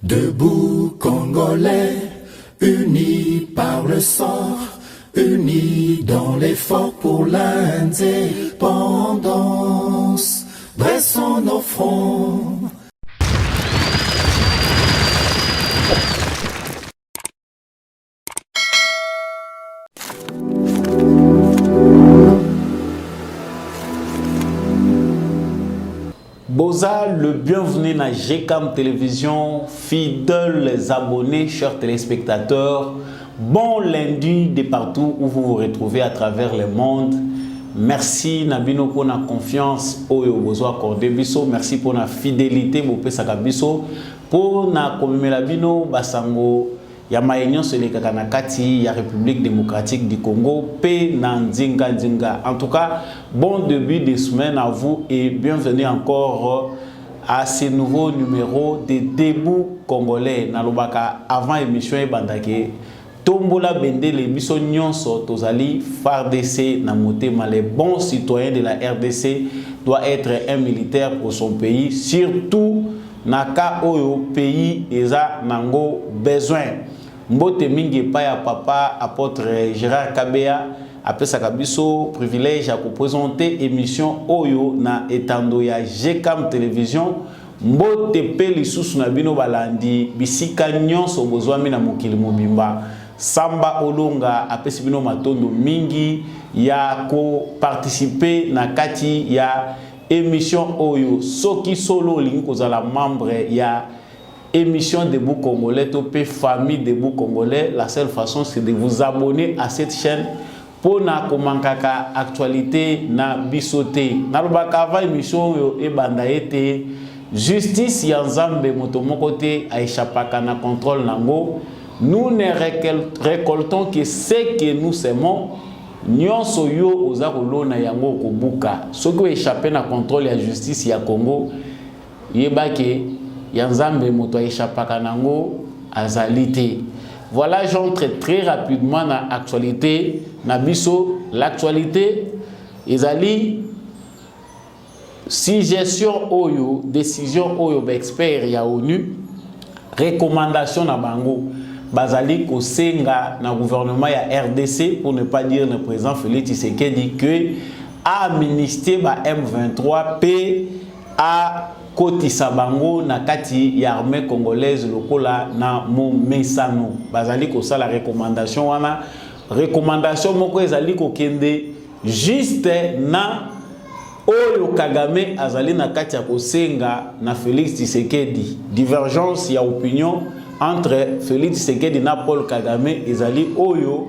Debout Congolais, unis par le sang, unis dans l'effort pour l'indépendance. Dressons nos fronts. Boza, le bienvenu à GCAM Télévision, fidèles abonnés, chers téléspectateurs. Bon lundi de partout où vous vous retrouvez à travers le monde. Merci Nabino pour la confiance au Bozo accordé biso. Merci pour la fidélité au Pesaka biso. Pour la commémorabino basango ya maenyo seleka kanakati ya République démocratique du Congo pe nandinga dinga. En tout cas, bon début de semaine à vous et bienvenue encore à ce nouveau numéro de Debout Congolais. Nalobaka avant émission e bandake Tombola Bende le biso nyonso tozali FARDC na motema. Les bons citoyens de la RDC doit être un militaire pour son pays, surtout naka oyo pays eza nango besoin. Mbote mingi pa ya papa apôtre Gérard Kabea apesaka biso privilège à présenter émission oyo na etando ya GCAM Télévision. Mbote pe lisusu na bino balandi bisika nyonso bozwami na mokili mobimba. Samba Olonga apesi bino matondo mingi ya ko participer na kati ya émission oyo. Soki solo lingi kozala membre ya émission Debout Congolais, topé famille Debout Congolais. La seule façon c'est de vous abonner à cette chaîne pour na komankaka actualité na bisoté. Na lobaka va émission yo e banda ete justice ya Nzambe moto mokote aishapaka na contrôle nango. Nous ne récoltons que ce que nous semons. Nyonso yo oza kolona yango kobuka. Soki échappé na contrôle ya justice ya Congo, yebake Yanzambe moto échappaka nango azalité. Voilà, j'entre très rapidement dans l'actualité. Nabiso, l'actualité, ezali suggestion oyo, décision oyo expert ya ONU, recommandation na bango. Bazali kosenga na gouvernement ya RDC, pour ne pas dire le président Félix Tshisekedi, que a ministé ba M23 P a Koti Sabango na kati ya armée congolaise lokola na mo mesano. Bazali ko sa la recommandation wana. Recommandation moko ezali ko kende juste na oyo Kagame azali na kati ya kosenga na Félix Tshisekedi. Divergence ya opinion entre Félix Tshisekedi na Paul Kagame ezali oyo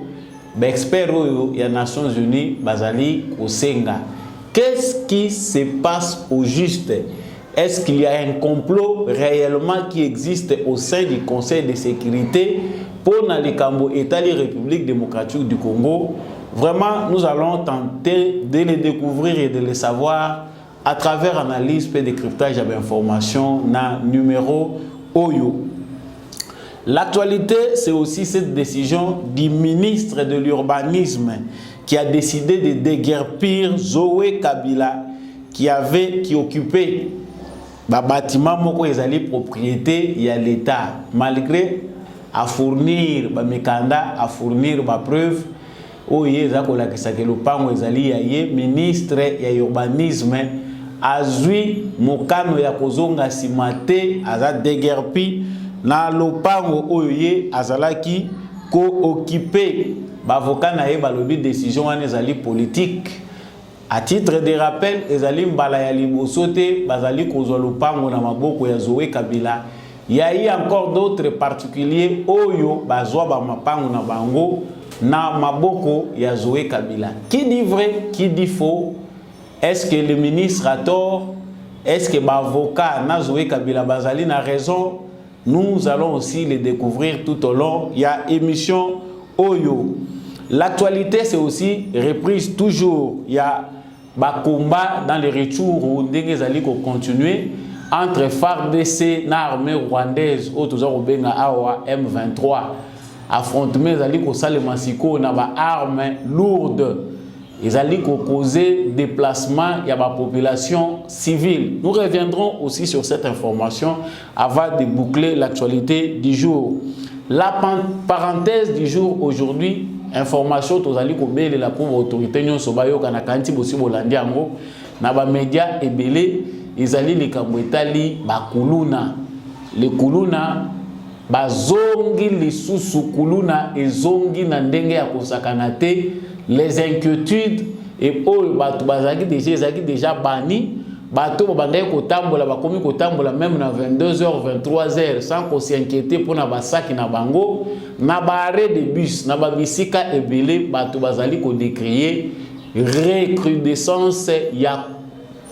ba expert oyo ya Nations Unies bazali kosenga. Qu'est-ce qui se passe au juste? Est-ce qu'il y a un complot réellement qui existe au sein du Conseil de sécurité pour Nalikambo État de République démocratique du Congo? Vraiment, nous allons tenter de les découvrir et de les savoir à travers analyse et décryptage d'informations dans numéro Oyo. L'actualité, c'est aussi cette décision du ministre de l'Urbanisme qui a décidé de déguerpir Zoé Kabila qui occupait bâtiment moko ezali propriété ya l'État, malgré à fournir mikanda, à fournir preuve oye za kolakisa ke lopango ezali ya ye ministre ya urbanisme azwi mokano ya kozonga simate aza déguerpi na lopango oye azalaki ko occuper bavoka na ye balobi décision wana ezali politique. À titre de rappel, ezali mbala ya liboso te bazali kozwa lopango na maboko ya Zoé Kabila. Il y a eu encore d'autres particuliers oyo bazwa ba mapango na bango na maboko ya Zoé Kabila. Qui dit vrai, qui dit faux? Est-ce que le ministre a tort? Est-ce que l'avocat na Zoé Kabila bazali na raison? Nous allons aussi le découvrir tout au long. Il y a émission oyo. L'actualité c'est aussi reprise toujours. Il y a combat dans les retours où Ndengezali continuer entre FARDC et l'armée rwandaise au Awa M23. Affrontement Zali ko Salemasiko na ba armes lourdes. ils allaient causer déplacement, il y a la population civile. Nous reviendrons aussi sur cette information avant de boucler l'actualité du jour. La parenthèse du jour aujourd'hui, information tozali ko bele la pour autorité nyon sobayo kana kanti bosi bolandi yango na ba média ebele ezali likambo etali ba kuluna le kuluna bazongi lisusu kuluna ezongi na ndenge ya kosakana te les inquiétudes et oyo bato bazaki déjà bani bato babandai kotambola bakomi kotambola même na 22h 23h sans qu'on s'inquiéter pour na basaki na bango na barré de bus na babisika ebele bato bazali ko décrier recrudescence ya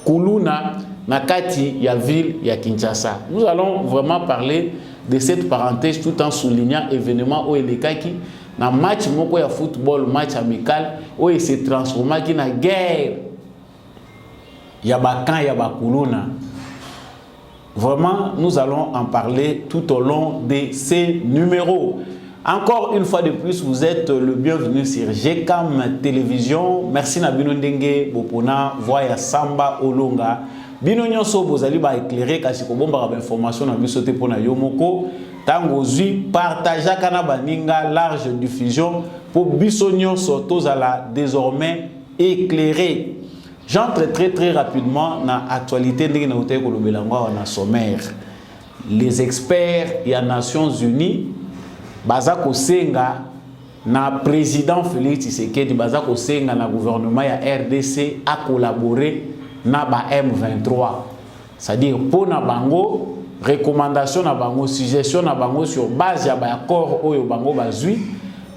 kuluna na kati ya ville ya Kinshasa. Nous allons vraiment parler de cette parenthèse tout en soulignant événement au elekaki na match moko ya football, match amical où il s'est transformé en une guerre. Yabakan Yabakuluna. Vraiment, nous allons en parler tout au long de ces numéros. Encore une fois de plus, vous êtes le bienvenu sur GCAM Télévision. Merci Nabino Ndenge Bopona, Voya Samba Olonga. Bino nyonso bozali ba éclairer kasi ko bomba ba information na biso te pona yomoko. Tango zui partager kana baninga large diffusion pour biso nyonso tozala désormais éclairé. J'entre très rapidement dans l'actualité de la sommaire. Les experts et les Nations Unies, Bazako Senga, na président Félix Tshisekedi, Bazako Senga, na gouvernement ya RDC a collaboré na ba M23. C'est-à-dire pour na bango, recommandation na bango, suggestion na bango sur base ya ba accord oyo bango bazui,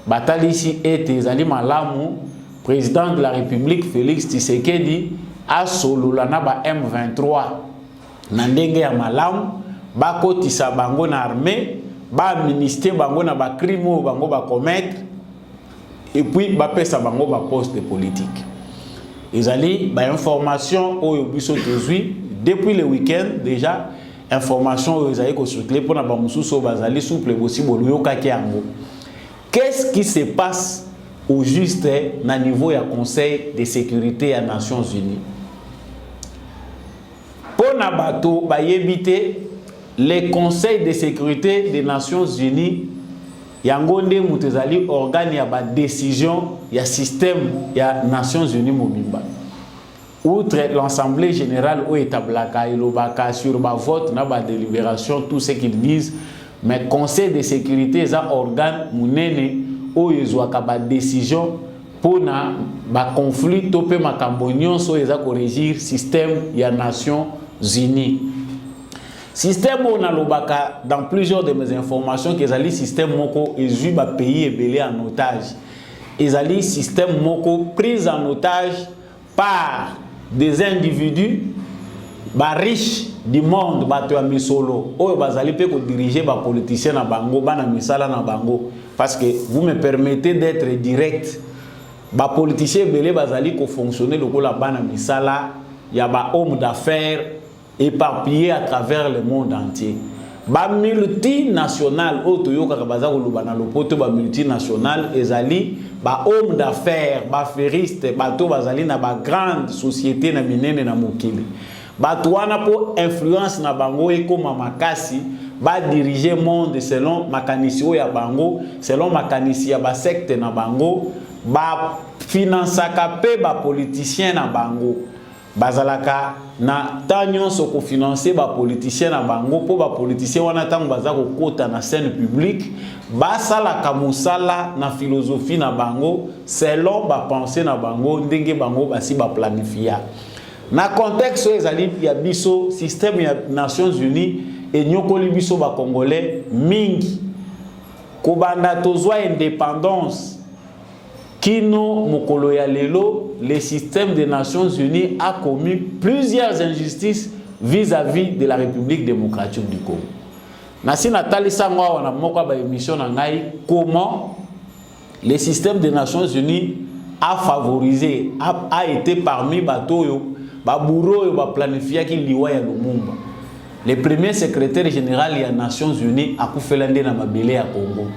batalisi ete zali malamu. Président de la République Félix Tshisekedi a solola na ba M23 na ndenge ya malamu ba kotisa bango na armée ba ministère bango na ba crime bango ba commettre et puis ba pesa bango ba poste politique. Ezali ba information oyo biso tozui depuis le week-end déjà information oyo ezali ko circuler pour na ba mususu bazali souple possible yoka ki yango. Qu'est-ce qui se passe au juste na niveau ya Conseil de sécurité des Nations Unies? Pour na bato ba yebite le Conseil de sécurité des Nations Unies yango nde mutezali organe ya ba décision ya système ya Nations Unies mobimba. Outre l'Assemblée générale au établaka ilobaka sur ba vote na ba délibération tout ce qu'ils disent, mais Conseil de sécurité est un organe munene oyo ezwaka ba décision pona ba conflit topé makambo nyonso eza ko régir système ya Nations Unies. Système on a lobaka dans plusieurs de mes informations que ezali système moko ezui ba pays ebele en otage. Ezali système moko pris en otage par des individus ba riches du monde bato ya misolo oyo bazali pe ko diriger ba politiciens na bango bana misala na bango. Parce que vous me permettez d'être direct. Ba politiciens belé bazali ko fonctionner le la bana misala, y a ba homme d'affaires éparpillés à travers le monde entier. Ba multinational otoyoka bazako lubana lopoto ba multinational ezali ba homme d'affaires, ba feriste, bato bazali na ba grande société na minene na mokili. Bato wana po influence na bango ekoma makasi ba diriger monde selon makanisi ya bango, selon makanisi ya ba secte na bango, ba finansaka pe ba politicien na bango. Bazalaka na tanyon soko financer ba politicien na bango po ba politicien wana tango bazako kota na scène publique, ba sala kamusala na philosophie na bango selon ba pensée na bango ndenge bango basi ba planifier. Na contexte ezali ya biso système ya Nations Unies et nyokoli biso ba congolais mingi kobanda tozwa indépendance kino mokolo ya lelo le système des Nations Unies a commis plusieurs injustices vis-à-vis de la République démocratique du Congo. Nasi natali sangwa wana moko ba émission na ngai comment le système des Nations Unies a favorisé a été parmi batoyo ba bourreau ba planifier ki liwa ya Lumumba. Le premier secrétaire général des Nations Unies a koufelande na mabele ya Congo.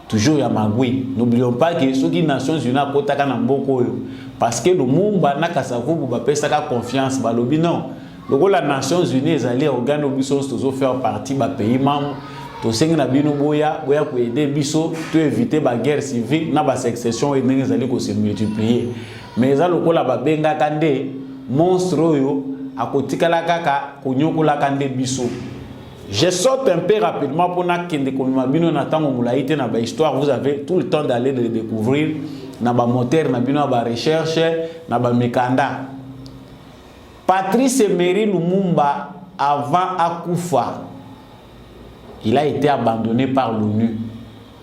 Toujours ya Magui. N'oublions pas que ceux qui Nations Unies a kotaka na mboko yo. parce que le Lumumba na kasavubu ba pesa ka confiance ba lobi non. Loko la Nations Unies ezali organe biso tozo faire partie ba pays membre to sengi na bino boya ko aider biso to éviter ba guerre civile na ba succession et ndenge ezali ko se multiplier. Mais za lokola ba benga kande monstre oyo akotikala kaka konyokola kande biso. Je saute un peu rapidement pour na kende komima bino na tango mulaite na ba histoire, vous avez tout le temps d'aller le découvrir na ba moteur na bino ba recherche na ba mikanda. Patrice Emery Lumumba avant Akufa, il a été abandonné par l'ONU.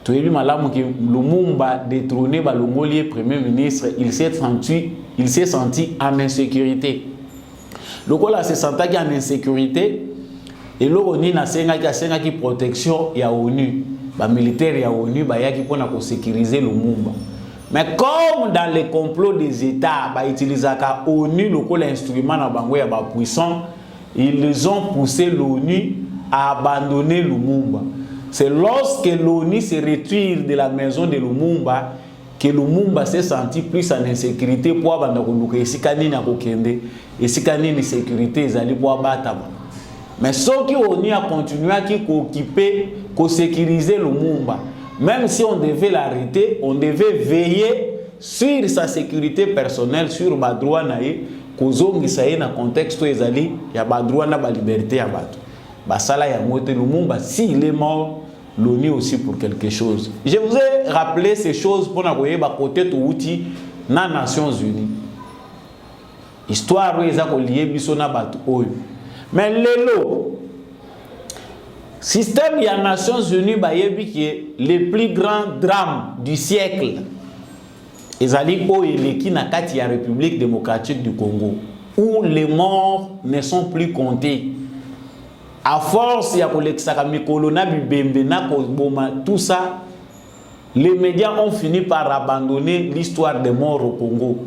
Toyebi malamu ki Lumumba détrôné par le Molier premier ministre, il s'est senti en insécurité. Le là se sentait en insécurité et l'ONU na senga ki protection ya ONU, ba militaire ya ONU ba yaki pona ko sécuriser Lumumba. Mais comme dans les complots des États, bah utilisent l'ONU l'instrument na bango ya ba puissant, ils ont poussé l'ONU à abandonner Lumumba. C'est lorsque l'ONU se retire de la maison de Lumumba que Lumumba s'est senti plus en insécurité pour abandonner Lumumba. Et si kanini akokende, et si kanini sécurité ezali pour abataba. Mais ceux qui ont a continué à occuper, à sécuriser Lumumba. Même si on devait l'arrêter, on devait veiller sur sa sécurité personnelle, sur le droit naïe, kozongi saye na contexte ezali ya ba droit na ba liberté ya bato. Ba sala ya mote Lumumba, s'il est mort, l'ONU aussi pour quelque chose. Je vous ai rappelé ces choses pour na koyeba côté to outil na Nations Unies. Histoire eza ko lié biso na bato oyo. Mais lelo système des Nations Unies qui est le plus grand drame du siècle. Ezali o eleki na kati ya République démocratique du Congo où les morts ne sont plus comptés. À force ya kolekisaka mikolo na bibembe na koboma tout ça, les médias ont fini par abandonner l'histoire des morts au Congo.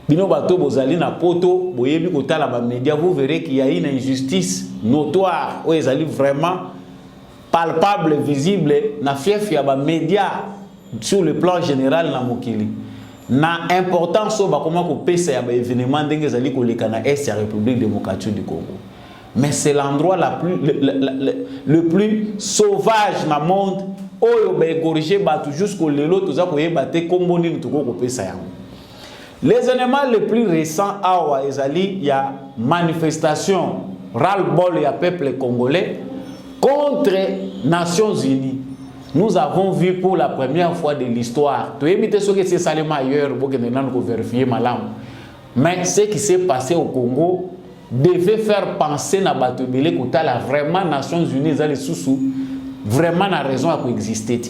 Bino bato bozali na poto boyebi kotala ba médias, vous verrez qu'il y a une injustice notoire où ezali vraiment palpable, visible, na fief ya ba média sur le plan général na mokili. Na importance ba comment ko pesa ya ba événement ndenge zali ko leka na est ya République démocratique du Congo. Mais c'est l'endroit le plus sauvage na monde oyo ba égorger ba jusqu'au lelo toza ko yeba te kombo ni tuko ko pesa ya. Les éléments les plus récents awa ezali ya manifestation ras-le-bol ya peuple congolais contre Nations Unies. Nous avons vu pour la première fois de l'histoire. Tu évites ce que c'est seulement ailleurs pour que nous vérifier malam. Mais ce qui s'est passé au Congo devait faire penser na batobele kota la vraiment Nations Unies les sous vraiment la raison à coexister.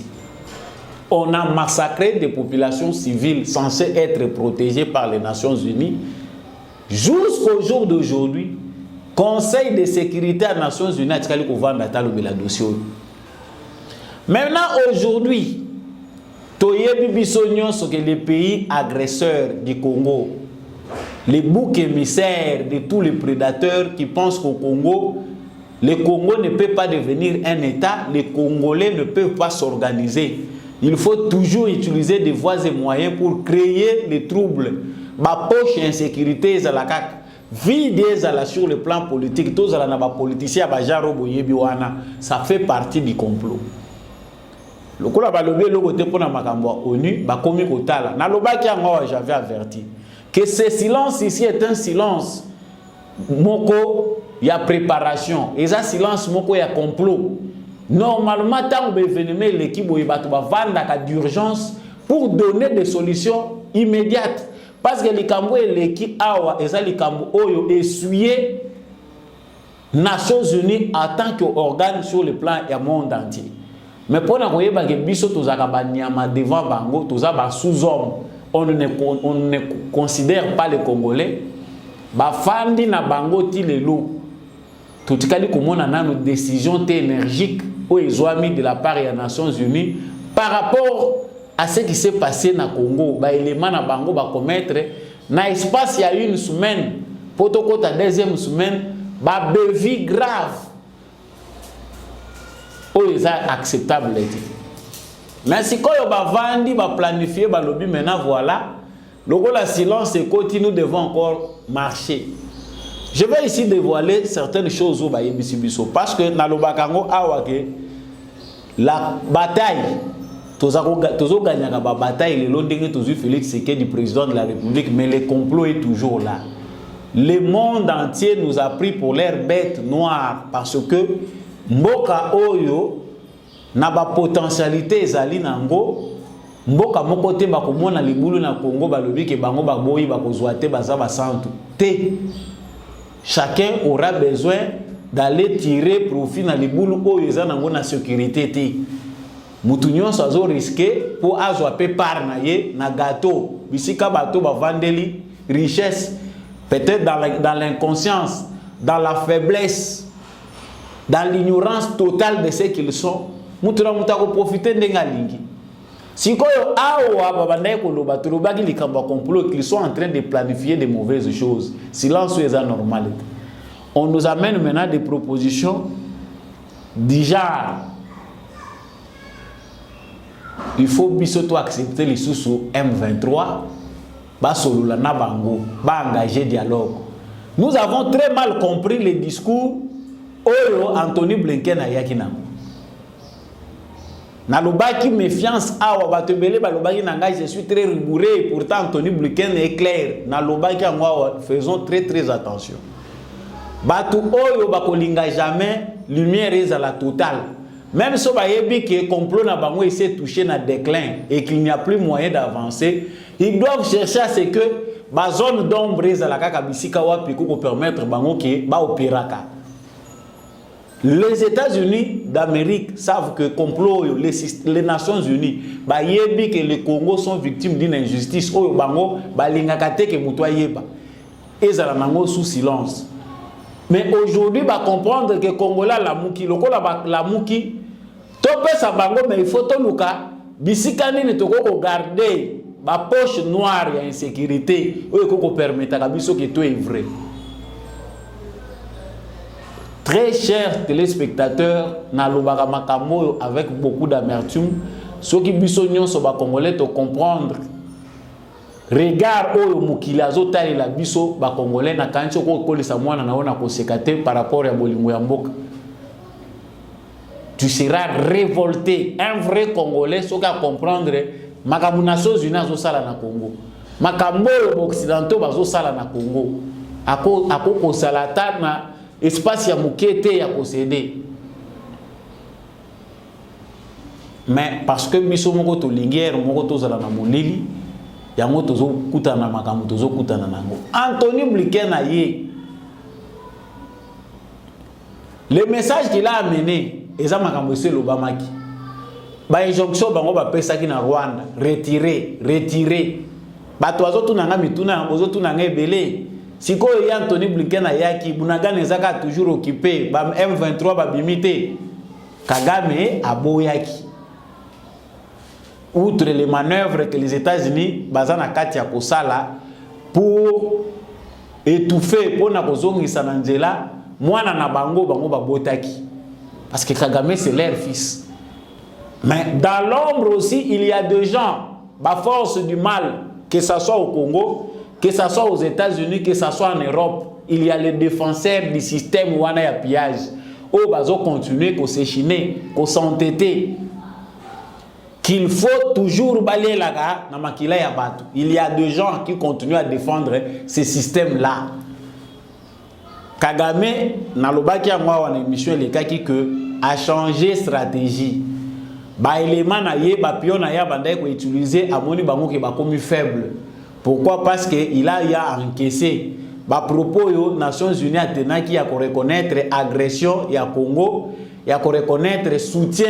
On a massacré des populations civiles censées être protégées par les Nations Unies. Jusqu'au jour d'aujourd'hui, Conseil de sécurité des Nations Unies a dit qu'on va le dossier. Maintenant, aujourd'hui, Toyebi Bissognon sont les pays agresseurs du Congo, les boucs émissaires de tous les prédateurs qui pensent qu'au Congo, le Congo ne peut pas devenir un État, les Congolais ne peuvent pas s'organiser. Il faut toujours utiliser des voies et moyens pour créer des troubles. Ma poche et insécurité, vide sur le plan politique, tous les politiciens, ça fait partie du complot. Le coup là, le côté pour la ONU, j'avais averti que ce silence ici est un silence. Moko, il y a préparation. Et ça, silence, moko, il y a complot. Normalement, tant que l'événement, l'équipe va vendre d'urgence pour donner des solutions immédiates. Parce que les Cambo et l'équipe Awa, et ça, les Cambo Oyo, essuyé Nations Unies en tant qu'organe sur le plan et monde entier. Mais pour nous, que biso devant Bango, sous-homme, on ne considère pas les Congolais. Bafandi na Bango ti lelo. Tout cas, comme on a une décision énergique de la part des Nations Unies par rapport à ce qui s'est passé dans le Congo. Bah, élément na Bango va commettre dans l'espace il y a une semaine, pour la deuxième semaine, bah bévi grave. C'est acceptable. Mais si quand on va vendre, va planifier, va lobby maintenant voilà, Le silence est côté, nous devons encore marcher. Je vais ici dévoiler certaines choses au Baye Bissibiso parce que dans le Bakango, la bataille, toujours gagné la bataille, le lendemain, toujours Félix Tshisekedi, du président de la République, mais le complot est toujours là. Le monde entier nous a pris pour l'air bête noire parce que Mboka Oyo n'a pas potentialité ezali nango. Mboka mokote bakomona libulu na Congo balobi ke bango baboyi bakozwa te baza basantu te. Chacun aura besoin d'aller tirer profit na libulu oyo eza nango na sécurité te. Mutu nyonso azo risquer pour azwa pe par na ye na gâteau bisika bato bavandeli richesse peut-être dans l'inconscience, dans la faiblesse, dans l'ignorance totale de ce qu'ils sont. Mutu na mutu profiter ndenga lingi. Si qu'ils sont en train de planifier de mauvaises choses, silence est normal. On nous amène maintenant des propositions du genre. Il faut bientôt accepter les sous M23, engager dialogue. Nous avons très mal compris les discours Oyo Anthony Blinken a yakinam. Nalobaki méfiance awa batebele balobaki nanga je suis très rigoureux pourtant Anthony Blinken est clair nalobaki angwa faisons très attention batu oyo bakolinga jamais lumière est à la totale même si bayebi que complot na bango essaie toucher na déclin et qu'il n'y a plus moyen d'avancer ils doivent chercher à ce que ba zone d'ombre est à la kaka bisika wapi ko permettre bango ke ba opéraka. Les États-Unis d'Amérique savent que complot les Nations Unies ba yebi que les Congo sont victimes d'une injustice oyo bango balingaka te ke muto yeba ezala nango sous silence. Mais aujourd'hui ba comprendre que Congolais la muki lokola la muki to pesa bango mais il faut to luka bisika nini to ko garder ba poche noire ya insécurité oyo ko permettre biso que tout est vrai. Très chers téléspectateurs, nalobaka makambo avec beaucoup d'amertume, ceux qui bisognon so ba congolais to comprendre. Regard oyo mukili azotali la biso ba congolais na kancho ko kolisa mwana naona ko sekate par rapport à bolingo ya mboka. Tu seras révolté, un vrai congolais so ka comprendre makambo Nations Unies azo sala na Congo. Makambo occidentaux bazo sala na Congo. Ako ko salata na espace ya mukete ya posséder. Mais parce que biso moko to linguère moko to zala na molili yango tozo kutana makambo tozo kutana nango. Anthony Blinken a ye. Le message qu'il a amené eza makambo se lobamaki. Ba injonction bango ba pesaki na Rwanda, retirer. Bato azotuna mituna bozotuna ebele. Si Anthony Blinken a yaki, Bunagana ezaka toujours occupé, M23 babimité, Kagame a boyaki. Outre les manœuvres que les États-Unis bazana katia kosala pour étouffer pour na kozongisa na nzela mwana na bango babotaki. Parce que Kagame c'est leur fils. Mais dans l'ombre aussi, il y a des gens, force du mal, que ça soit au Congo, que ce soit aux États-Unis, que ce soit en Europe, il y a les défenseurs du système où on a pillage. Où bazo continuer qu'on s'échiner, qu'on s'entêter. Qu'il faut toujours balayer la gare dans makila ya batu. Il y a des gens qui continuent à défendre ces systèmes-là. Kagame, dans le baki à moi, on a émission les cas qui a changé stratégie. Ba élément na ye, ba pion na ya bandai ko utiliser à moni bango qui ba comme faible. Pourquoi? Parce qu'il a encaissé. Bah, propos yo Nations Unies a qui a reconnaître agression ya Congo, ya reconnaître soutien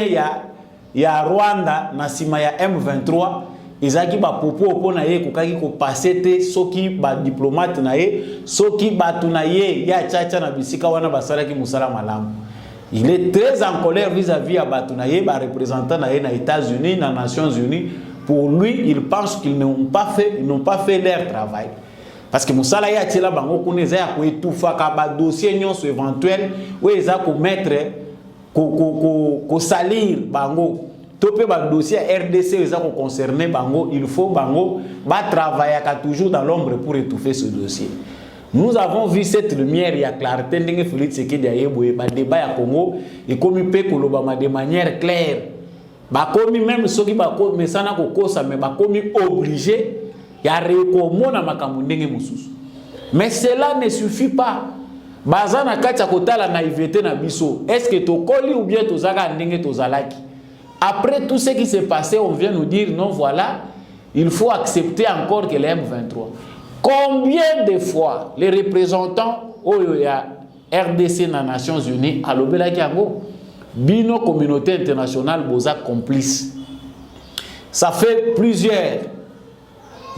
ya Rwanda na sima ya M23. Izaki ba propos pour na ye kokaki ko passer te soki ba diplomate na ye, soki batu na ye ya chacha na bisika wana basala ki musala malamu. Il est très en colère vis-à-vis à batu na ye ba représentant na ye na États-Unis, na Nations Unies. Pour lui, il pense qu'ils n'ont pas fait leur travail. Parce que Moussala ya tila bango kuneza ya ko etufa ka ba dossier nyonso éventuel où ils a ko mettre ko salir bango topé ba dossier RDC les a concerné bango, il faut bango va travailler toujours dans l'ombre pour étouffer ce dossier. Nous avons vu cette lumière, il y a clarté, ndenge Félix Tshisekedi ayeboye ba débat à Congo et comme pe kolobama de manière claire. Ba komi même soki ba ko mesana ko kosa mais ba komi obligé ya rekomona makambo ndenge mususu. Mais cela ne suffit pas. Bazana kati ya kotala naïveté na biso. Est-ce que tokoli ou bien tozaka ndenge tozalaki? Après tout ce qui s'est passé, on vient nous dire non voilà, il faut accepter encore que les M23. Combien de fois les représentants OYA RDC dans les Nations Unies à l'Obélakiango, bino communauté internationale boza complice. Ça fait plusieurs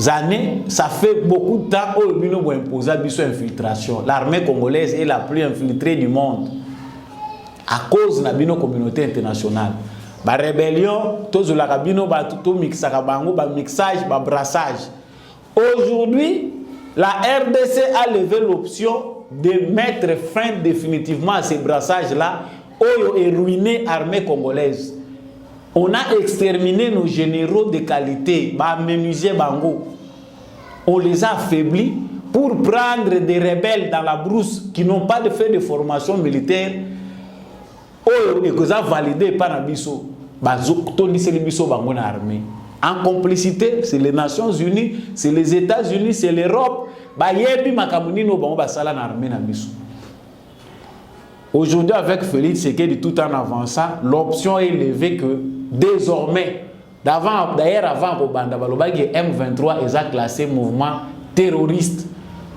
années, ça fait beaucoup de temps où bino bo imposer biso infiltration. L'armée congolaise est la plus infiltrée du monde à cause de la bino communauté internationale. Ba rébellion, tous la cabino ba tout mixaka bango ba mixage, ba brassage. Aujourd'hui, la RDC a levé l'option de mettre fin définitivement à ces brassages-là et ruiner l'armée congolaise. On a exterminé nos généraux de qualité, bah menuisier bango. On les a affaiblis pour prendre des rebelles dans la brousse qui n'ont pas fait de formation militaire et que ça validé par Nabiso. Tony Selibiso bango na armée. En complicité, c'est les Nations Unies, c'est les États-Unis, c'est l'Europe. Aujourd'hui, avec Félix Tshisekedi, tout en avançant, l'option est levée que désormais, d'ailleurs avant que M23 est classé mouvement terroriste.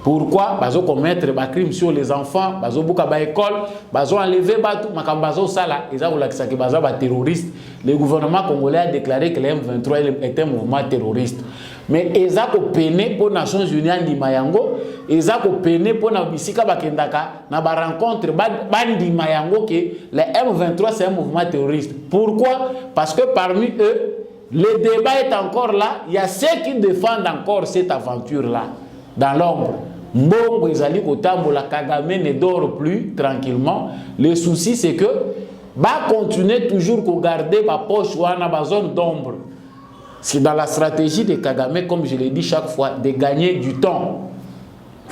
Pourquoi? Parce qu'on commettre des crimes sur les enfants, parce qu'on a école, parce qu'on enlevé bateau, terroriste. Le gouvernement congolais a déclaré que le M23 est un mouvement terroriste. Mais ils ont peiné pour les Nations Unies en Mayango, ils ont peiné pour la Bisika Bakendaka, na ba rencontre bandi Mayango que le M23 c'est un mouvement terroriste. Pourquoi? Parce que parmi eux, le débat est encore là. Il y a ceux qui défendent encore cette aventure-là dans l'ombre. Mbongo ezali kotambola, Kagame ne dort plus tranquillement. Le souci c'est que va continuer toujours à garder ma poche ou une zone d'ombre. C'est dans la stratégie de Kagame, comme je l'ai dit chaque fois, de gagner du temps.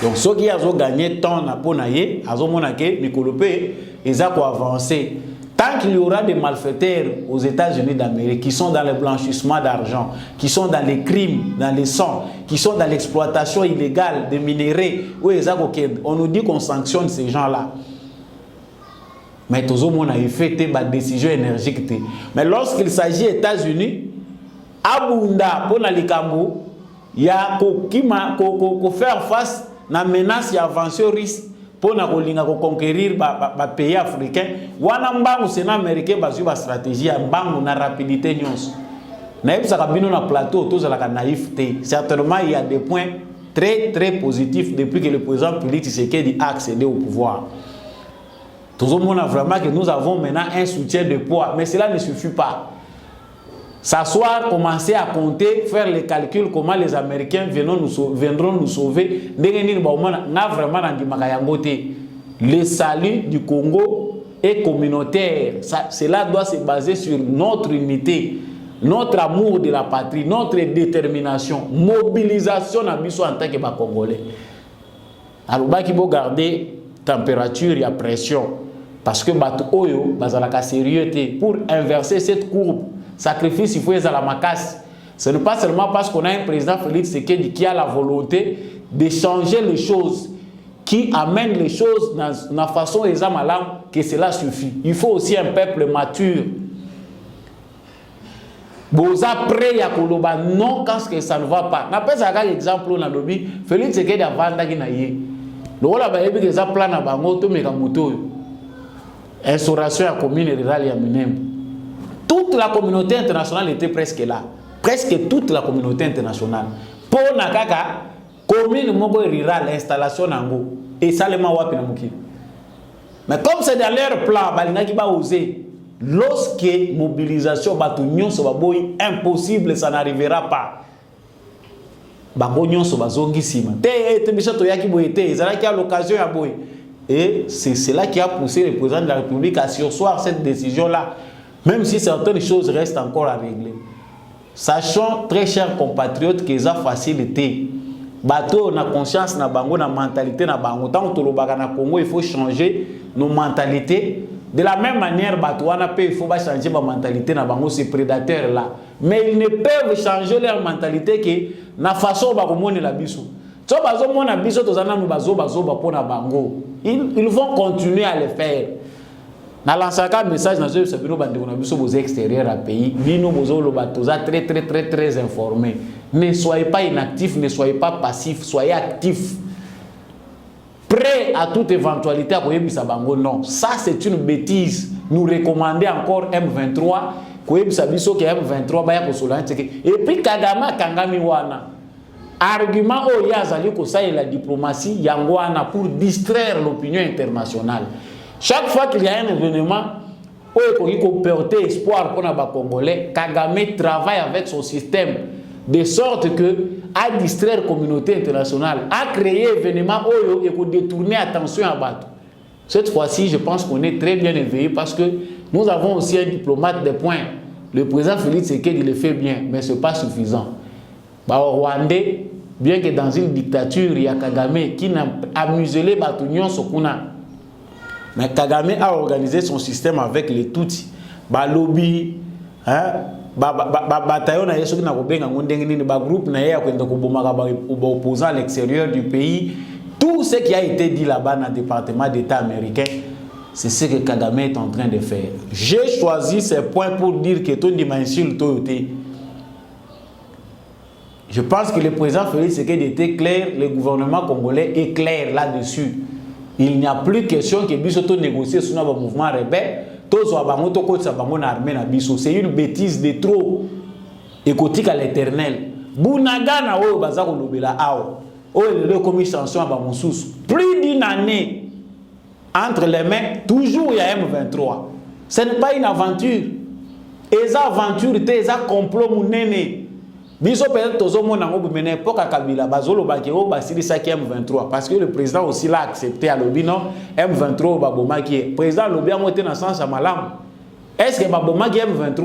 Donc ceux qui ont gagné du temps na ponaye, azo monake mikolopé, ils ont avancer. Tant qu'il y aura des malfaiteurs aux États-Unis d'Amérique qui sont dans le blanchissement d'argent, qui sont dans les crimes, dans les sangs, qui sont dans l'exploitation illégale des minéraux, on nous dit qu'on sanctionne ces gens-là. Mais tout le monde a fait des décisions énergiques. Mais lorsqu'il s'agit des États-Unis, Abunda, pour les Kambo, il y a qu'on faire face à la menace et avancée au risque. Pour conquérir les pays africains, le Sénat américain a une stratégie, une rapidité. Sur plateau, naïveté. Certainement, il y a des points très très positifs depuis que le président Félix Tshisekedi a accédé au pouvoir. Tout le monde a vraiment que nous avons maintenant un soutien de poids, mais cela ne suffit pas. S'asseoir, commencer à compter, faire les calculs, comment les Américains viendront nous sauver. Le salut du Congo est communautaire. Cela doit se baser sur notre unité, notre amour de la patrie, notre détermination, mobilisation en tant que Congolais. Alors, il faut garder température et pression. Parce que Oyo, sérieux pour inverser cette courbe. Sacrifice, il faut être à la macasse. Ce n'est pas seulement parce qu'on a un président Félix Tshisekedi qui a la volonté de changer les choses, qui amène les choses dans la façon que cela suffit. Il faut aussi un peuple mature. Boza prêt à koloba non quand ça ne va pas. N'appelle ça un exemple on a lobby Félix Tshisekedi a vendu na yé. Le wala ba yebi que ça plan na bango to meka moto. Instauration à commune rurale ya Minembwe. Toute la communauté internationale était presque là. Presque toute la communauté internationale. Pour Nakaka, commune Mobo rurale, l'installation Nango. Et ça, les Mawapi Namuki. Mais comme c'est dans leur plan, Balinaki va oser. Lorsque mobilisation Batunion soit impossible, ça n'arrivera pas. Bagonion soit zongissima. Te bichato yaki boyete, Zalaki a l'occasion à boy. Et c'est cela qui a poussé le président de la République à surseoir cette décision-là. Même si certaines choses restent encore à régler. Sachant, très chers compatriotes, que ça facilité. Bateau, on a conscience, na bango, na mentalité, na bango. Tant que le na Congo, il faut changer nos mentalités. De la même manière, bateau, il faut changer ma mentalité, na bango, ces prédateurs-là. Mais ils ne peuvent changer leur mentalité que na façon ba komone la biso. So bazo mona biso tozana mu bazo ba pona bango. Ils vont continuer à le faire. Na lansaka message na zo sabino bandeko na biso bozo extérieur à pays. Bino bozo lo batoza très informés. Ne soyez pas inactifs, ne soyez pas passifs, soyez actifs. Prêts à toute éventualité à koyebisa bango. Non, ça c'est une bêtise. Nous recommander encore M23 koyebisa biso ke M23 ba ya kosolana teke. Et puis Kagame kangami wana. Argument o yazali ko ça et la diplomatie yango wana pour distraire l'opinion internationale. Chaque fois qu'il y a un événement où il faut porter espoir pour les Congolais, Kagame travaille avec son système de sorte que à distraire la communauté internationale, à créer un événement où il faut détourner l'attention à Batou. Cette fois-ci, je pense qu'on est très bien éveillé parce que nous avons aussi un diplomate de points. Le président Félix Tshisekedi le fait bien, mais ce n'est pas suffisant. Au Rwandais, bien que dans une dictature, il y a Kagame qui n'a amuselé Batunion Sokuna. Mais Kagame a organisé son système avec les Tutsis. Lobby, bataillon na yeso na kobenga ngondenge nini ba groupe na ya kwenda kobomaka ba opposants à l'extérieur du pays. Tout ce qui a été dit là-bas dans le département d'État américain, c'est ce que Kagame est en train de faire. J'ai choisi ces points pour dire que ton dimension toyoté. Je pense que le président Félix Tshisekedi était clair, le gouvernement congolais est clair là-dessus. Il n'y a plus question que Bisoto négocie sur un mouvement rebelle. C'est une bêtise de trop. Écotique à l'éternel. Bounagana o bazako lobela ao. O le commis sanction à Bamoussous. Plus d'une année entre les mains, toujours il y a M23. Ce n'est pas une aventure. Et ça aventure, c'est un complot mounene. Biso peut-être tozo mona ngo bumene poka kabila bazolo bakero basili saki M23 parce que le président aussi l'a accepté à l'obino M23 babomaki président lobi a monté dans sens à malam. Est-ce que babomaki M23?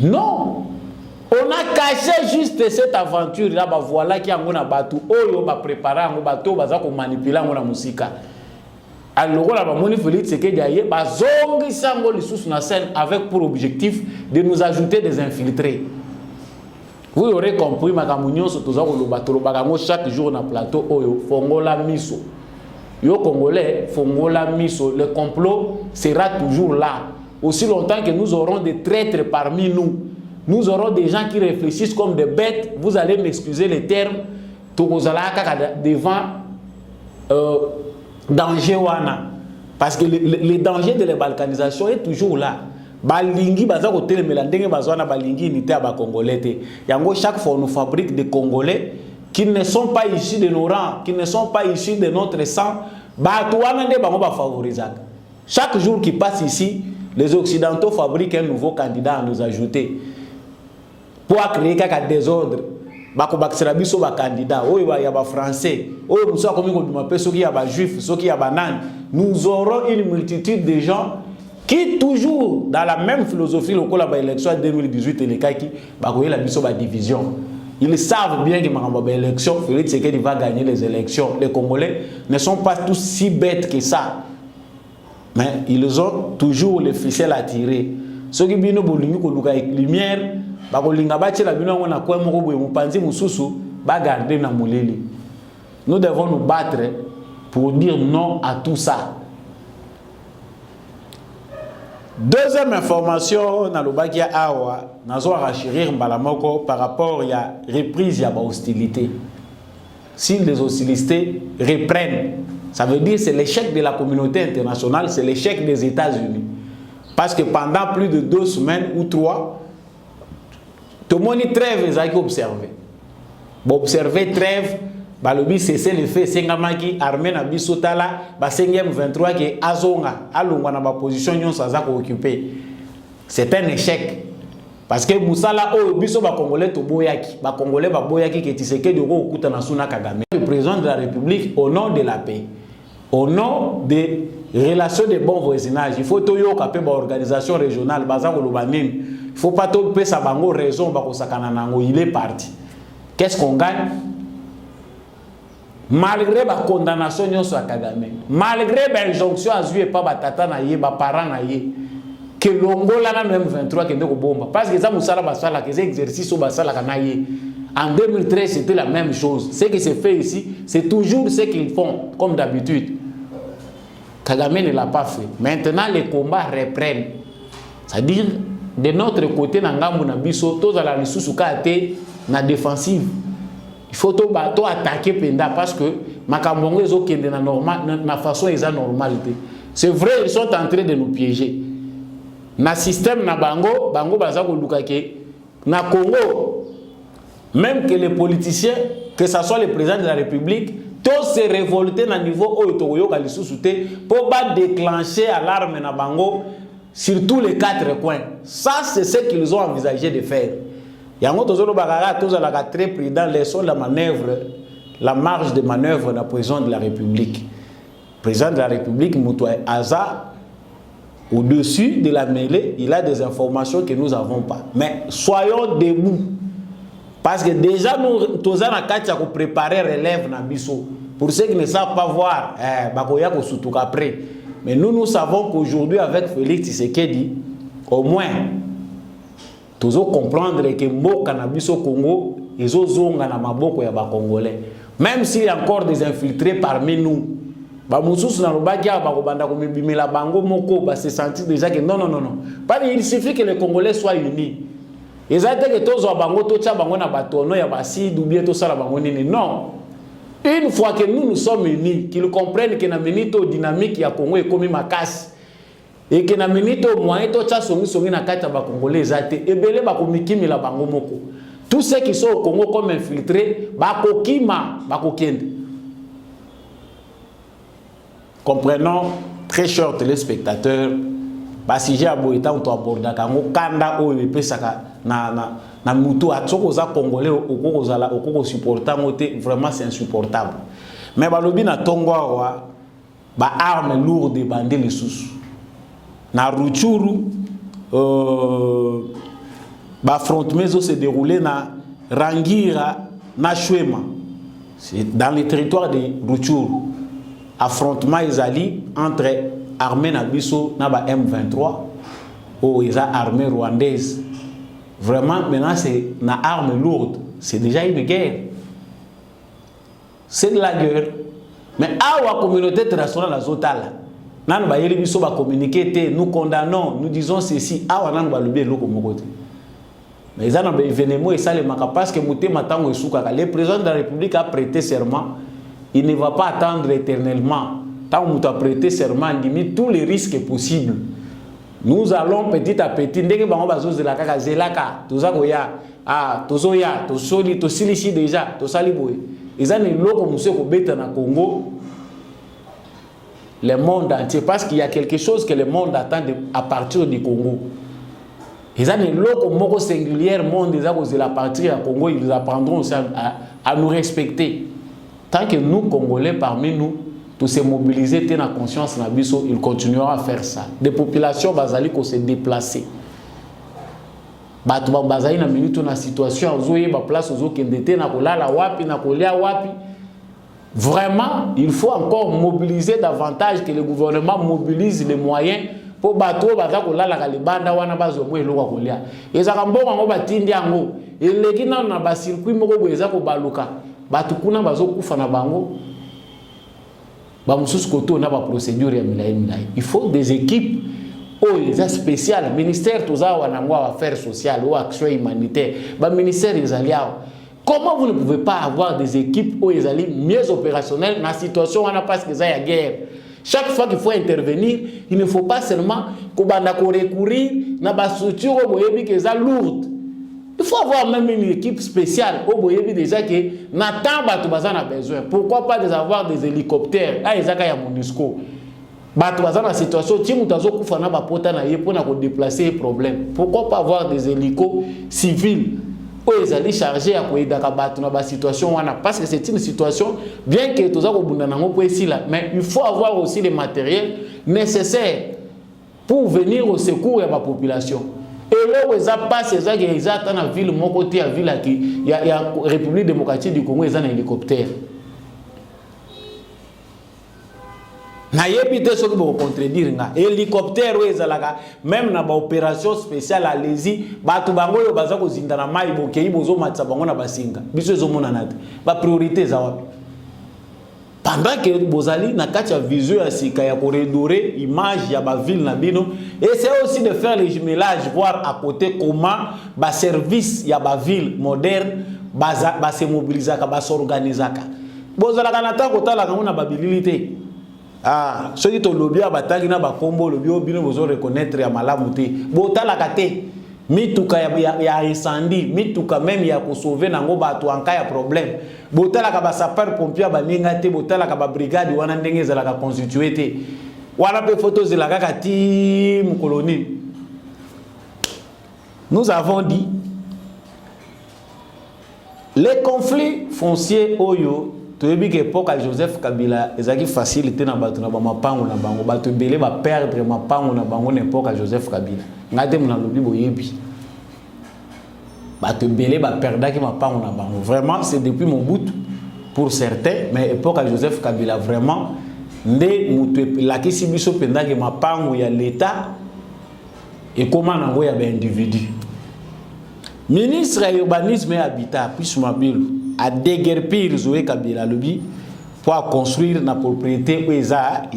Non. On a caché juste cette aventure là ba voilà qui ngona batu oyo ba préparer ngo bato baza ko manipuler ngona musika. Alors là ba moni Félix Tshisekedi aye ba zongi sango lisusu na scène avec pour objectif de nous ajouter des infiltrés. Vous aurez compris, chaque jour dans le plateau, Fongola Miso. Yo Congolais, Fongola Miso. Le complot sera toujours là. Aussi longtemps que nous aurons des traîtres parmi nous, nous aurons des gens qui réfléchissent comme des bêtes. Vous allez m'excuser les termes. Devant danger wana. Parce que le danger de la balkanisation est toujours là. Balingi baza ko telemela ndenge bazwana balingi unité à ba congolais. Yango chaque fois nous fabrique des Congolais qui ne sont pas issus de nos rangs, qui ne sont pas issus de notre sang. Ba tuana nde bango ba favoriser. Chaque jour qui passe ici, les occidentaux fabriquent un nouveau candidat à nous ajouter. Pour créer quelque désordre. Bako bakisera biso ba candidat, oyo ya ba français, oyo muso akomi ko duma peso ki ya ba juif, soki ya banane. Nous aurons une multitude de gens qui toujours dans la même philosophie lokola ba élection 2018 et les kaki ba koyela biso ba division. Ils savent bien que ma élection Félix Tshisekedi va gagner les élections. Les Congolais ne sont pas tous si bêtes que ça. Mais ils ont toujours les ficelles à tirer. Ceux qui bino bolingi ko luka lumière ba kolinga ba tshela bino ngona kwa moko boye mupanzi mususu ba garder na moleli. Nous devons nous battre pour dire non à tout ça. Deuxième information, dans le Bakia Awa, nous avons rachérir Mbalamoko par rapport à la reprise à l'hostilité. Si les hostilités reprennent, ça veut dire que c'est l'échec de la communauté internationale, c'est l'échec des États-Unis. Parce que pendant plus de 2 semaines ou 3, tout le monde trêve a observé. Observer trêve, balobi cesser le fait sengamaki armée na bisotala ba 5e 23 qui azonga alongwa na ba position nyonso azako occuper. C'est un échec parce que musala o biso ba congolais to boyaki ba congolais ba boyaki ke Tshisekedi ro okuta na suna Kagame. Le président de la République au nom de la paix, au nom de relation de bon voisinage. Il faut que capé ba organisation régionale baza ko lobanine. Il faut pas to pe sa bango raison ba ko sakana nango, il est parti. Qu'est-ce qu'on gagne? Malgré la condamnation de Kagame, malgré l'injonction à jouer pas tata na ye, ba parents na ye, que l'Ongola na même 23 qui est bomba, parce que ça moussala basala, que c'est exercice au basala kanaye. En 2013 c'était la même chose. Ce qui se fait ici, c'est toujours ce qu'ils font, comme d'habitude. Kagame ne l'a pas fait. Maintenant les combats reprennent. C'est-à-dire de notre côté na ngambu na biso, tous à la lisusu kate na défensive. Il faut tout attaquer Penda parce que Makambongo est ok na façon est normalité. C'est vrai, ils sont en train de nous piéger. Na système na bango baza ko lukake na Congo, même que les politiciens, que ce soit le président de la République, tous se révolter na niveau oyotoyo kalisusuté pour pas déclencher alarme na bango sur tous les 4 coins. Ça c'est ce qu'ils ont envisagé de faire. Il y a un autre très prudent, laissons la manœuvre, la marge de manœuvre de la président de la République. Le président de la République, Moutoué Aza, au-dessus de la mêlée, il a des informations que nous n'avons pas. Mais soyons debout. Parce que déjà, nous avons préparé relève dans Bissau. Pour ceux qui ne savent pas voir, mais nous savons qu'aujourd'hui, avec Félix Tshisekedi, au moins, tous comprendre que Mboka na biso Congo, ils ont zonga na maboko ya ba Congolais. Même s'il y a encore des infiltrés parmi nous, ba mususu na robakia ba ko banda ko mibimela bango moko ba se sentir déjà que non. Pas il suffit que les Congolais soient unis. Exactement que tous bango to tcha bango na batono ya basi ou bien to sala bango nini. Non. Une fois que nous sommes unis, qu'ils comprennent que na minito dynamique ya Congo est comme makasi. Et que na minute au moins to tcha songi na kata ba Congolais zate ebele ba komikimi la bango moko. Tous ceux qui sont au Congo comme infiltrés ba kokima ba kokende. Comprenons, très chers téléspectateurs, ba si j'ai aboita on to aborda kango kanda o epesaka na mutu atsoko za Congolais okoko zala okoko supporter moté, vraiment c'est insupportable. Mais ba lobi na tongwa wa ba armes lourdes bandé les sous. Na Rutshuru, l'affrontement se déroulé na Rangira, na Chouema. C'est dans le territoire de Rutshuru. Affrontement isali entre armée Nabiso na ba M23 ou les armées rwandaises. Vraiment, maintenant c'est na arme lourde. C'est déjà une guerre. C'est de la guerre. Mais à la communauté internationale à Zotala. Nous condamnons, nous disons ceci. Mais ils ont événement et ça les marque parce que le président de la République a prêté serment. Il ne va pas attendre éternellement. Tant qu'il a prêté serment, il limite tous les risques possibles. Nous allons petit à petit. Dès que nous avons de la Zelaka, tout ça, Tozoya, Tosoli, Tosilichi déjà, Tosaliboé. Ils ont des lots comme ceux qui sont au Congo. Le monde entier, parce qu'il y a quelque chose que le monde attend à partir du Congo. Ils ont des locaux singuliers, monde à partir du Congo, ils apprendront aussi à nous respecter. Tant que nous, Congolais, parmi nous, tous se mobiliser, tenir conscience, ils continueront à faire ça. Des populations basales qui se déplacer. Batu bazali na minute na situation ozoye ba place ozokendete na kolala wapi na kolia wapi. Vraiment, il faut encore mobiliser davantage, que le gouvernement mobilise les moyens pour battre les banda wana bazo mwelo kolia. Ezaka mbongo ngo batindi yango. Eleki na ba circuit moko boyeza ko baluka. Batu kuna bazo kufa na bango. Ba mususu koto na ba procédure ya milai. Il faut des équipes spéciales, ministère toza wana ngwa affaires sociales ou action humanitaire, ba ministère ezaliao. Comment vous ne pouvez pas avoir des équipes où ils allaient mieux opérationnelles dans la situation où on a parce qu'il y a guerre? Chaque fois qu'il faut intervenir, il ne faut pas seulement recourir à la structure qui est lourde. Il faut avoir même une équipe spéciale au Boyebi déjà qui n'attend pas tout a besoin. Pourquoi pas avoir des hélicoptères? Là, il y a MONUSCO. Dans la situation, si vous avez déplacer les problèmes. Pourquoi pas avoir des hélicos civils? ils allaient charger à quoi dans la situation parce que c'est une situation bien que tout ça mais il faut avoir aussi les matériels nécessaires pour venir au secours de la population. Et là où ils passent, ils attendent la ville, mon côté la ville il y a la République démocratique du Congo, ils ont un hélicoptère. Na yebite soki bo contredire nga hélicoptère ezalaka même na ba opération spéciale allez-y batu bango yo baza ko zinda na mai bokei bozo matsa bango na basinga biso ezomona nate ba priorité za wapi pendant que bozali na kati ya vision ya sika ya corridorer image ya ba ville na bino et c'est aussi de faire les jumelages voir à côté comment ba service ya ba ville moderne ba se mobilisaka ba s'organisaka bozala na ta kotala ngona ba bilité. Ah, ceux qui ont lobby à bataille na ba combo lobby obino bozo reconnaître ya malamu te botala kate mituka ya incendie mituka même ya ko sauver nango bato en cas ya problème botala ka ba sapeur pompier ba ninga te botala ka ba brigade wana ndenge za la ka constituer te wana pe photos de la ka team colonie. Nous avons dit les conflits fonciers oyo tu veux dire que pour Joseph Kabila, ezaki facilité na batu na ba mapango na bango batu belé ba perdre mapango na bango n'importe Joseph Kabila. Ngate mona lobi boyebi. Batu belé ba perdaki mapango na bango. Vraiment c'est depuis mon bout pour certains mais époque Joseph Kabila vraiment ndé mutu la kisi biso pendaki mapango ya l'état et comment nango ya ba individu. Ministre de l'urbanisme et habitat puis Mabilu à déguerpir Zoé Kabila lobby pour construire na propriété où il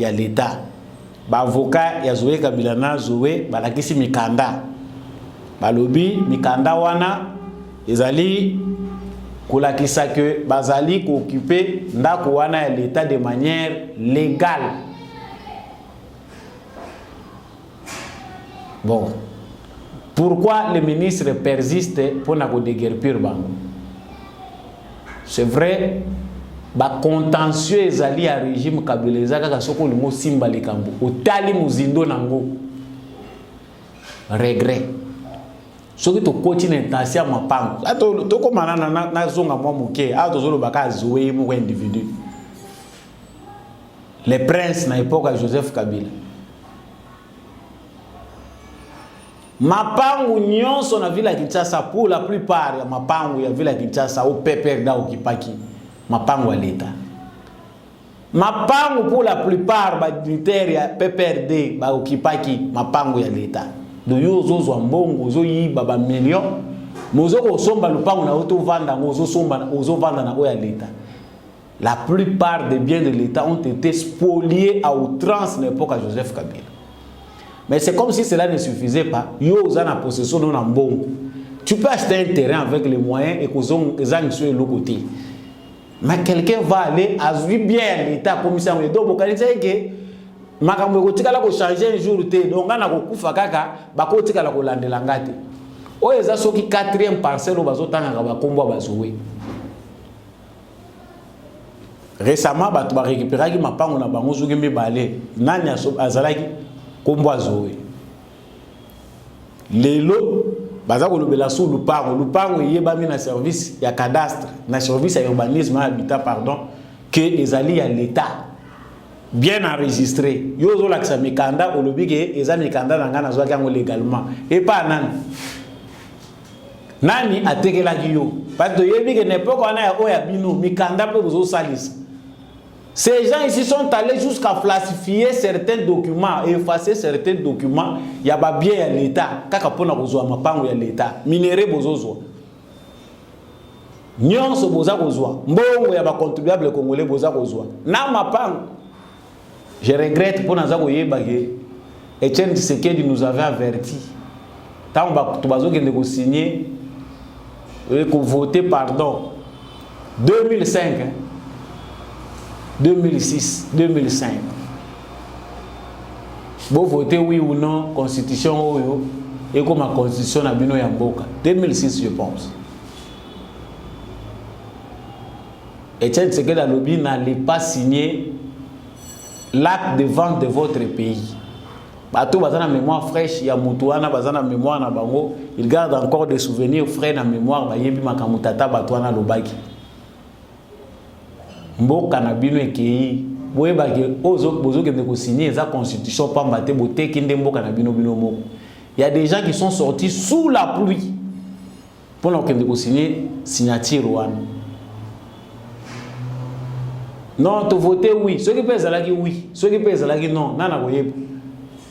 y a l'état. Ba avocat ya Zoé Kabila na Zoé balakisi mikanda. Ba lobby mikanda wana ezali kolakisa que bazali ko occuper ndako wana ya l'état de manière légale. Bon. Pourquoi le ministre persiste pour na ko déguerpir bango? C'est vrai, ba contentieux ezali à régime Kabila ezaka kasoko limo simba likambo otali muzindo nango regret soki to continue intention mapango ato to komana na zonga mwa muke ato zolo baka zoe mu individu les princes na époque à Joseph Kabila mapango nyonso na ville ya Kinshasa pour la plupart ya mapango ya ville ya Kinshasa au PPRD au Kipaki mapango ya l'État. Mapango pour la plupart ba militaire ya PPRD ba Kipaki mapango ya l'État. Do yozo zo mbongo zo yiba ba million mozo ko somba lupango na auto vanda ngozo somba ozo vanda na o ya l'État. La plupart des biens de l'État ont été spoliés à outrance à l'époque à Joseph Kabila. Mais c'est comme si cela ne suffisait pas. Yo za na possession non en bon. Tu peux acheter un terrain avec les moyens et que zang sur le côté. Mais quelqu'un va aller à bien l'état commissaire de donc bokali que makambo ko tikala ko changer un jour te donc na ko kufa kaka ba ko tikala ko landela ngati. O eza soki 4e parcelle bazotanga ba kombo bazowe. Récemment batu ba récupérer ma pango na bango zuki mibale nani azalaki kombo zoé lelo baza ko lobela sous lupango yebami na service ya cadastre na service ya urbanisme et habitat pardon que ezali ya l'état bien enregistré yozo lakisa mikanda olobi ke eza mikanda na ngana zwaki yango légalement et pas nani atekelaki yo parce que yebi ke n'importe quoi na ya oya bino mikanda pe bozo salisa. Ces gens ici sont allés jusqu'à falsifier certains documents et effacer certains documents. Il y a bien l'État. Kaka pona kozwa mapango ya l'État. Minéré bozozwa. Nyonso boza kozwa. Mbongo ya ba contribuable congolais boza kozwa. Na mapango. Je regrette pour naza koyeba ke Etienne Tshisekedi nous avait averti. Tant ba tubazo kende ko signer et ko voter pardon 2005 hein? 2006, 2005. Vous votez oui ou non, constitution ou et comme la constitution a bino yamboka. 2006, je pense. Etienne Tshisekedi a n'allait pas signer l'acte de vente de votre pays. bato bazana mémoire fraîche ya mutuana bazana mémoire na bango, ils gardent encore des souvenirs frais na mémoire ba yebi makamutata bato wana lobaki. Mboka na bino ekei boye ba ke bozo kende ko signer za constitution pamba te bote kinde mboka na bino moko. Il y a des gens qui sont sortis sous la pluie pour kende ko signer signature wana. Non, tu votes oui. Ceux qui pèsent là qui oui. Ceux qui pèsent là qui non. Nana voyez.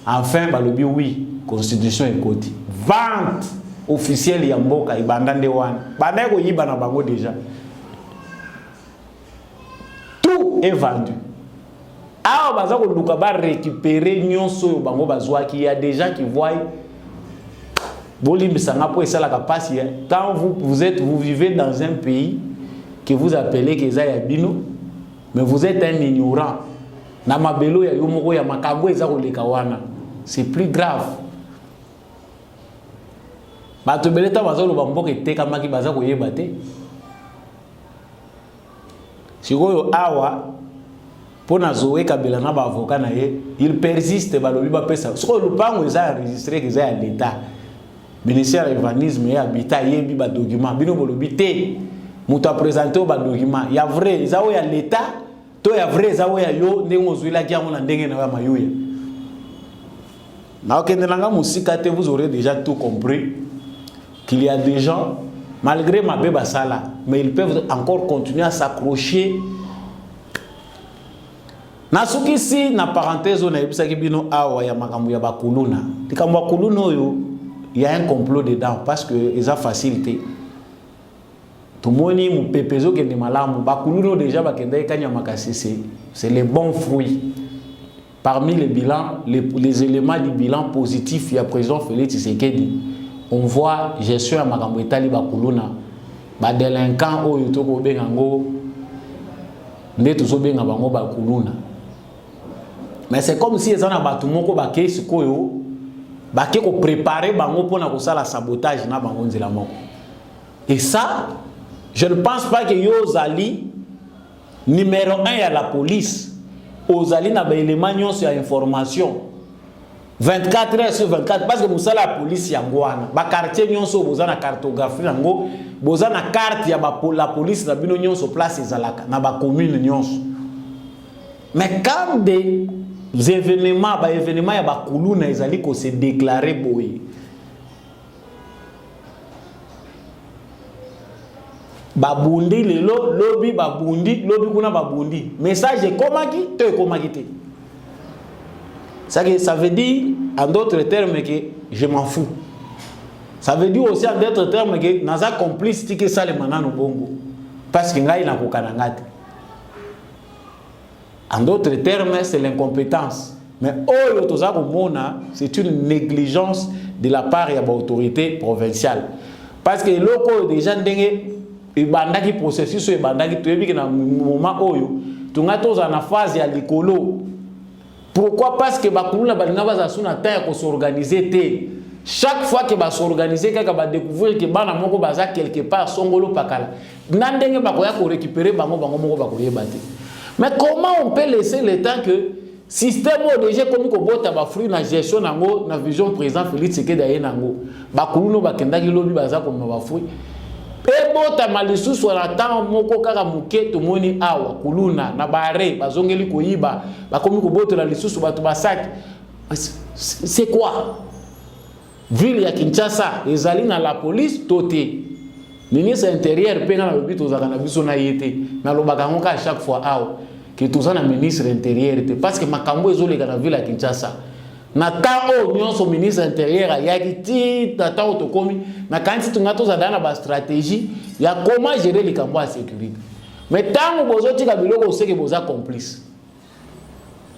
Enfin, bah le bio oui. Constitution est côté. Vente officielle yamboka ibandande wan. Bandai ko yiba na bango déjà. Tout est vendu. Ah, baza ko luka ba récupérer nyonso yo bango bazwa qui y a des gens qui voient bolimbisanga po esala kapasi. Quand vous vivez dans un pays que vous appelez Keza Yabino, mais vous êtes un ignorant. Na mabelo ya yomoko ya makambo eza koleka wana. C'est plus grave. Bato beleta bazalo bamboka eteka maki baza koyeba te. Sikoyo awa pona zoe kabela na ba avocat na ye, il persiste balobi ba pesa. Sikoyo lupango eza enregistré que eza ya l'état. Ministère de l'urbanisme et habitat yebi ba document bino bolobi te. Mutu a présenté ba document. Ya vrai, eza o ya l'état. To ya vrai eza o ya yo ndengo zuila ki amona ndenge na ya mayuya. Na okende nanga musika te, vous aurez déjà tout compris qu'il y a des gens malgré ma beba sala, mais ils peuvent encore continuer à s'accrocher. Na suki si na parenthèse on a ebisa ki bino awa ya makambo ya bakuluna. Likambo ya kuluna oyo, il y a un complot dedans parce que eza facilité. Tout le monde est pépezo qui est malamu. Bakuluno déjà bakende kanya makasisi. C'est les bons fruits. Parmi les bilans, les éléments du bilan positif, il y a président Félix Tshisekedi. On voit gestion à makambo etali bakuluna. Ba délinquant oyo toko bengango. Ndeto so benga bango bakuluna. Mais c'est comme si ils en a batu moko ba kesi koyo ba ke ko préparer bango pona ko sala sabotage na bango nzela moko. Et ça, je ne pense pas que Yozali, numéro 1 à la police, Ozali n'a pas élément sur l'information. 24 heures sur 24, parce que nous sommes la police yangwana. Ba quartier nyonso boza na cartographie nango, boza na carte ya ba la police na bino nyonso place ezalaka na ba commune nyonso. Mais quand des événements, ba événements ya ba kuluna ezali ko se déclarer boye. Babundi lelo lobi babundi lobi kuna babundi message komaki te komaki te. Ça veut dire en d'autres termes que je m'en fous. Ça veut dire aussi en d'autres termes que naza complice tike sale manano bongo parce que ngai na kokanangate. En d'autres termes c'est l'incompétence. Mais oyo toza komona c'est une négligence de la part de l'autorité provinciale parce que loko déjà ndenge et bandaki processus et bandaki tuebi na moment oyo tunga toza na phase ya likolo. Pourquoi? Parce que bakuluna balinga baza suna temps ko s'organiser te. Chaque fois que ba s'organiser kaka ba découvrir que bana moko baza quelque part songolo pakala ndenge bakoya ko récupérer bango moko bakoyeba te. Mais comment on peut laisser le temps que système o déjà comme ko bota ba fruit na gestion nango na vision président Félix Tshisekedi nango bakuluno bakendaki lobi baza ko ba fruit. Ebota malisusu na temps moko kaka muke to moni awa kuluna na bare bazongeli koyiba bakomi ko botela lisusu bato basaki. C'est quoi? Ville ya Kinshasa ezali na la police toté. Ministre intérieur pe na lobi tozaka na biso na yete na lobaka ngoka à chaque fois awa que tozana ministre intérieur te parce que makambo ezoleka na ville ya Kinshasa. Na tango nyonso ministre intérieur ayaki ti tata otokomi na kanti tunga tozala na ba stratégie ya comment gérer les camps de sécurité. Mais tango bozotika biloko oseke boza complice.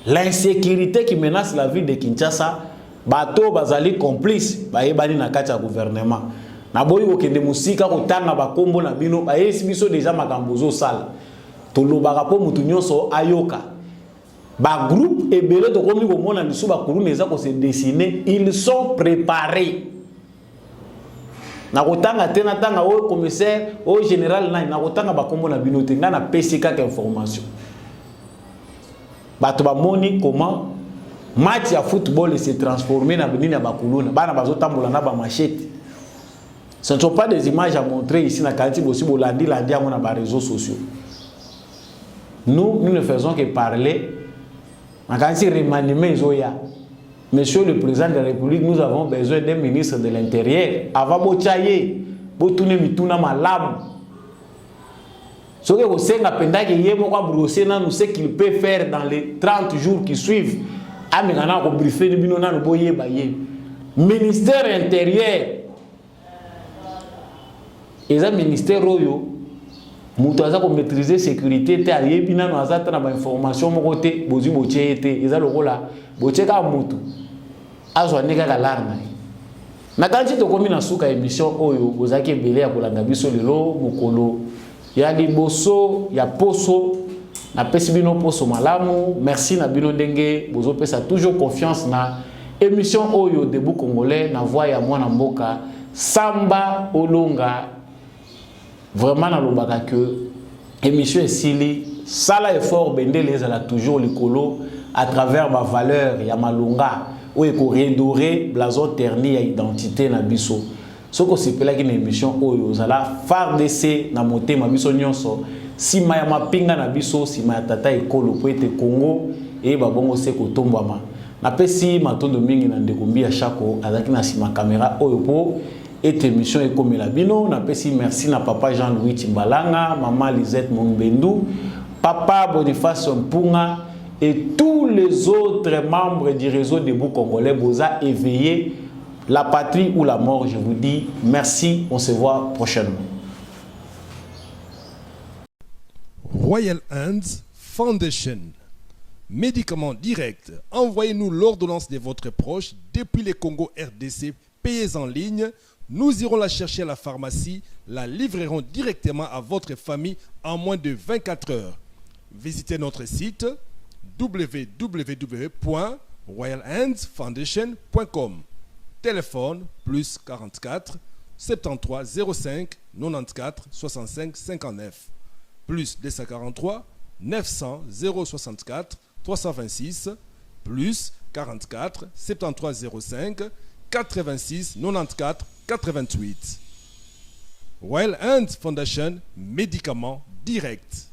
L'insécurité qui menace la ville de Kinshasa, bato bazali complice bayebani na kati ya gouvernement. Na boyi okende musika kotanga bakombo na bino bayesi biso déjà makambo zo sala. Tolobaka po mutu nyonso ayoka. Ba groupe ebele to komi ko mona lisu ba kuluna eza ko se dessiner, ils sont préparés. Na kotanga tena tanga o commissaire o général na kotanga ba kombo na bino te na PCK information. Bato ba moni comment match ya football s'est transformé na benini ya bakuluna bana bazotambola na ba machette. Ce ne sont pas des images à montrer ici na qualité aussi bolandi landi yango na ba réseaux sociaux. Nous ne faisons que parler na qualité remaniement zoya. Monsieur le président de la République, nous avons besoin d'un ministre de l'Intérieur. Avant bochaye, botune mituna malamu. Ce que vous savez, nous ce qu'il peut faire dans les 30 jours qui suivent. Ministère intérieur. Et ça, ministère Royo, Moutaza pour maîtriser la sécurité, tu as information, et ça, le rôle là, bocheka mutu. Azo neka galarna. Na kanti to komi na suka émission oyo, ozaki belé ya kolanga biso lelo mokolo. Ya liboso, ya poso, na pesi bino poso malamu. Merci na bino ndenge, bozo pesa toujours confiance na émission oyo Debout Congolais na voix ya mwana mboka Samba Olonga. Vraiment na lobaka que émission esili sala effort bendele ezala toujours likolo à travers ma valeur ya malonga ou eko redorer blason terni ya identité na biso. Soko sepela ki na émission oyo ozala FARDC na motema biso nyonso sima ya mapinga na biso sima ya tata ekolo po ete Congo e babongo se kotombama. Na pesi matondo mingi na ndekombi ya Chako azaki na sima caméra oyo po ete émission ekomela bino. Na pesi merci na papa Jean-Louis Timbalanga, maman Lisette Mongbendu, papa Boniface Mpunga et tous les autres membres du réseau Debout Congolais Boza éveillé la patrie ou la mort. Je vous dis merci, on se voit prochainement. Royal Hands Foundation. Médicaments directs. Envoyez-nous l'ordonnance de votre proche depuis le Congo RDC. Payez en ligne. Nous irons la chercher à la pharmacie. La livrerons directement à votre famille en moins de 24 heures. Visitez notre site www.royalhandsfoundation.com. Téléphone plus 44 73 05 94 65 59 plus 243 900 064 326 plus 44 73 05 86 94 88. Royal Hands Foundation, médicaments directs.